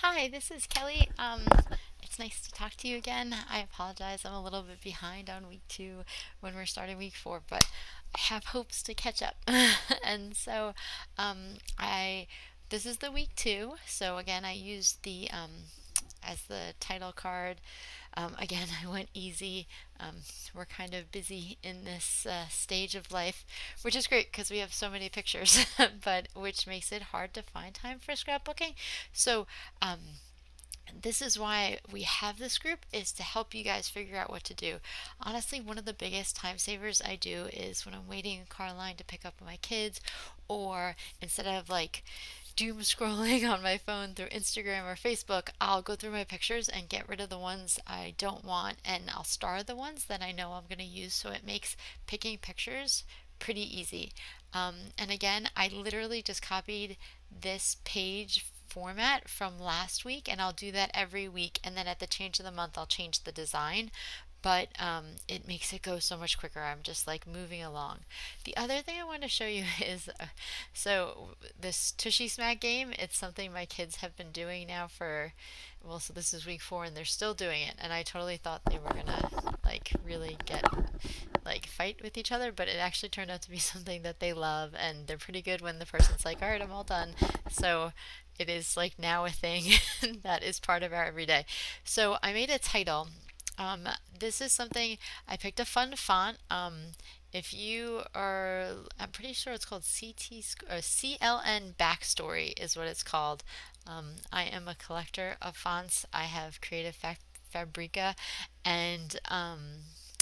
Hi, this is Kelly. It's nice to talk to you again. I apologize, I'm a little bit behind on week two when we're starting week four, but I have hopes to catch up. And so, I this is the week two. So again, I used the as the title card. Again, I went easy. Um, we're kind of busy in this stage of life, which is great because we have so many pictures, but which makes it hard to find time for scrapbooking. So, um, this is why we have this group is to help you guys figure out what to do. Honestly, one of the biggest time savers I do is when I'm waiting in car line to pick up my kids, or instead of like doom scrolling on my phone through Instagram or Facebook, I'll go through my pictures and get rid of the ones I don't want, and I'll star the ones that I know I'm going to use, so it makes picking pictures pretty easy. And again, I literally just copied this page format from last week, and I'll do that every week. And then at the change of the month, I'll change the design. But it makes it go so much quicker. I'm just like moving along. The other thing I want to show you is so this Tushy Smack game, it's something my kids have been doing now for, well, so this is week four and they're still doing it. And I totally thought they were gonna like really get like fight with each other, but it actually turned out to be something that they love, and they're pretty good when the person's like, all right, I'm all done. So it is like now a thing that is part of our everyday. So I made a title. Um, this is something I picked a fun font. If you are, I'm pretty sure it's called or CLN Backstory is what it's called. I am a collector of fonts. I have Creative Fabrica, and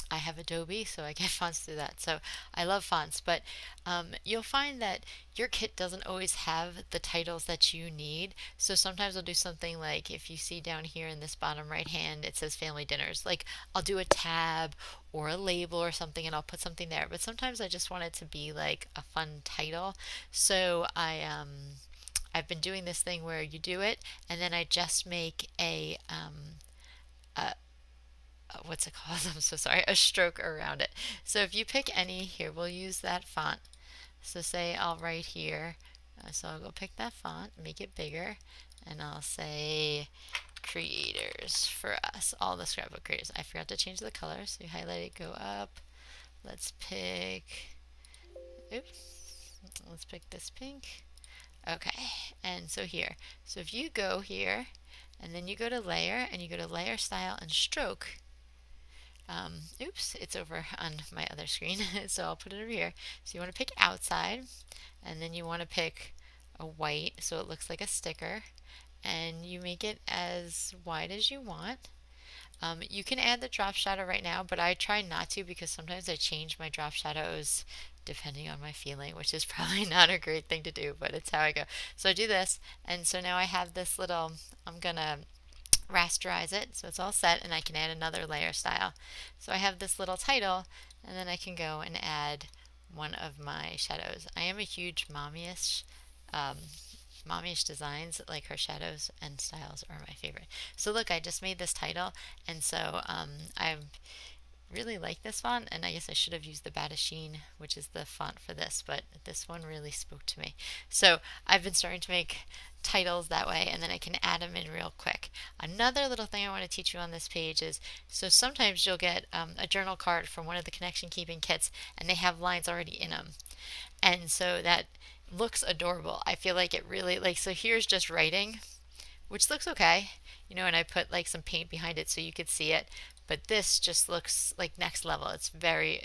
I have Adobe, so I get fonts through that. So I love fonts, but you'll find that your kit doesn't always have the titles that you need. So sometimes I'll do something like if you see down here in this bottom right hand, it says family dinners. Like I'll do a tab or a label or something and I'll put something there. But sometimes I just want it to be like a fun title. So I've been doing this thing where you do it and then I just make a what's it called? I'm so sorry, a stroke around it. So if you pick any here, we'll use that font. So say I'll write here. So I'll go pick that font, make it bigger, and I'll say creators for us, all the scrapbook creators. I forgot to change the color, so you highlight it, go up. Let's pick, oops, let's pick this pink. Okay, and so here. So if you go here, and then you go to layer, and you go to layer style and stroke, oops, it's over on my other screen, so I'll put it over here. So you want to pick outside, and then you want to pick a white so it looks like a sticker, and you make it as wide as you want. You can add the drop shadow right now, but I try not to because sometimes I change my drop shadows depending on my feeling, which is probably not a great thing to do, but it's how I go. So I do this, and so now I have this little, I'm gonna rasterize it so it's all set and I can add another layer style. So I have this little title and then I can go and add one of my shadows. I am a huge um, mommyish designs, like her shadows and styles are my favorite. So look, I just made this title, and so I really like this font, and I guess I should have used the Batasheen, which is the font for this, but this one really spoke to me. So I've been starting to make titles that way, and then I can add them in real quick. Another little thing I want to teach you on this page is, so sometimes you'll get a journal card from one of the connection keeping kits, and they have lines already in them. And so that looks adorable. I feel like it really, like, so here's just writing, which looks okay, and I put like some paint behind it so you could see it. But this just looks like next level. It's very,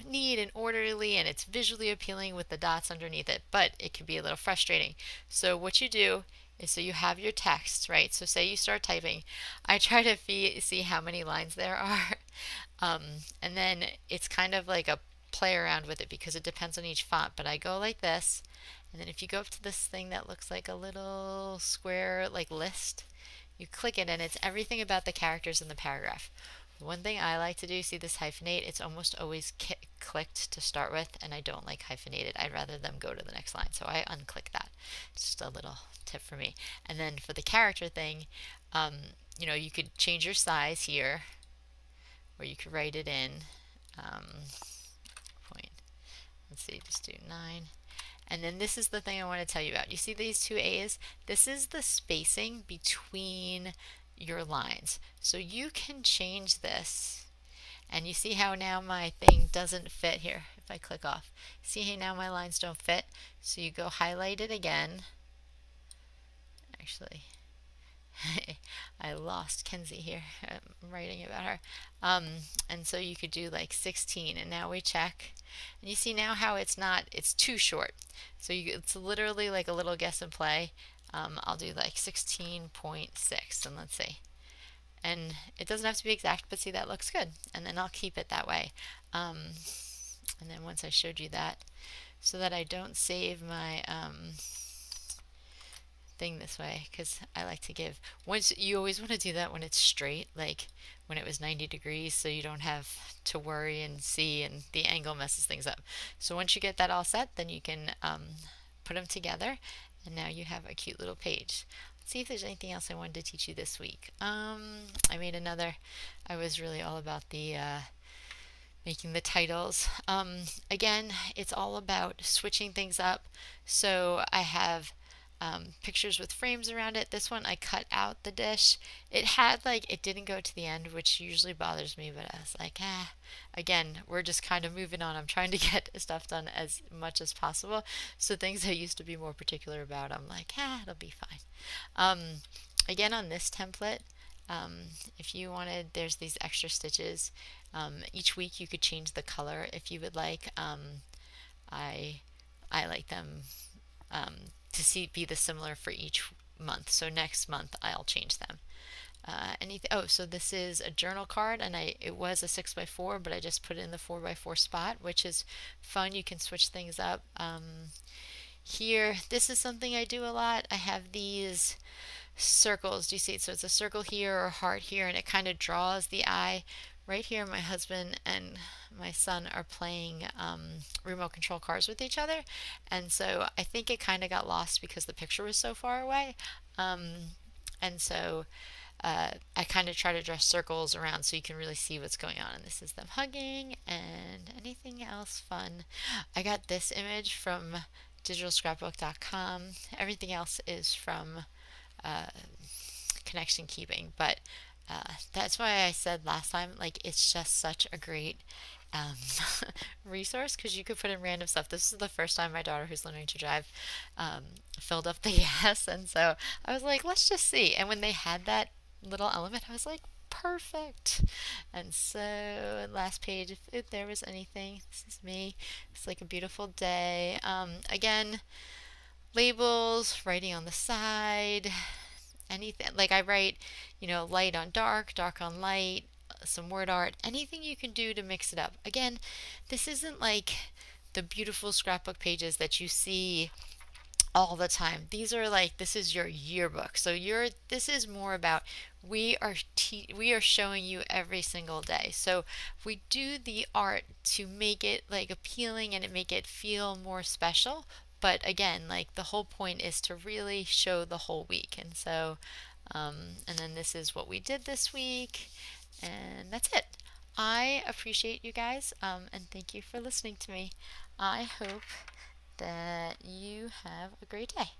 neat and orderly, and it's visually appealing with the dots underneath it, but it can be a little frustrating. So what you do is, so you have your text, right? So say you start typing. I try to see how many lines there are, um, and then it's kind of like a play around with it because it depends on each font. But I go like this, and then if you go up to this thing that looks like a little square, like list, you click it, and it's everything about the characters in the paragraph. One thing I like to do, see this hyphenate, it's almost always clicked to start with, and I don't like hyphenated. I'd rather them go to the next line, so I unclick that. It's just a little tip for me. And then for the character thing, you could change your size here, or you could write it in point. Let's see, just do 9. And then this is the thing I want to tell you about. You see these two A's? This is the spacing between your lines. So you can change this. And you see how now my thing doesn't fit here if I click off. See how now my lines don't fit? So you go highlight it again. Actually, I lost Kenzie here. I'm writing about her. Um, and so you could do like 16, and now we check. And you see now how it's too short. So it's literally like a little guess and play. I'll do like 16.6, and let's see. And it doesn't have to be exact, but see, that looks good. And then I'll keep it that way. Um, and then once I showed you that, so that I don't save my thing this way, because I like to give, once you always want to do that when it's straight, like when it was 90 degrees, so you don't have to worry and see, and the angle messes things up. So once you get that all set, then you can put them together, and now you have a cute little page. Let's see if there's anything else I wanted to teach you this week. I made another, I was really all about the making the titles. Again, it's all about switching things up. So I have pictures with frames around it. This one I cut out the dish. It had like, it didn't go to the end, which usually bothers me, but I was like, again, we're just kind of moving on. I'm trying to get stuff done as much as possible. So things I used to be more particular about, I'm like, it'll be fine. Um, Again, on this template, if you wanted, there's these extra stitches. Each week you could change the color if you would like. I I like them um, to be the similar for each month. So next month I'll change them. Anything? Oh, so this is a journal card, and it was a 6x4, but I just put it in the 4x4 spot, which is fun. You can switch things up. Here, this is something I do a lot. I have these circles. Do you see it? So it's a circle here or a heart here, and it kind of draws the eye. Right here, my husband and my son are playing remote control cars with each other, and so I think it kind of got lost because the picture was so far away. Um, and so I kind of try to draw circles around so you can really see what's going on. And this is them hugging, and anything else fun. I got this image from digitalscrapbook.com. Everything else is from uh, Connection Keeping, but that's why I said last time, like, it's just such a great um, resource because you could put in random stuff. This is the first time my daughter, who's learning to drive, filled up the gas, and so I was like, let's just see. And when they had that little element, I was like, perfect. And so, last page, if there was anything, this is me. It's like a beautiful day. Again, labels, writing on the side, anything. Like I write, light on dark, dark on light, some word art, anything you can do to mix it up. Again, this isn't like the beautiful scrapbook pages that you see all the time. These are like, this is your yearbook. So this is more about, we are showing you every single day. So we do the art to make it like appealing and it make it feel more special. But again, like the whole point is to really show the whole week. And so and then this is what we did this week, and that's it. I appreciate you guys, and thank you for listening to me. I hope that you have a great day.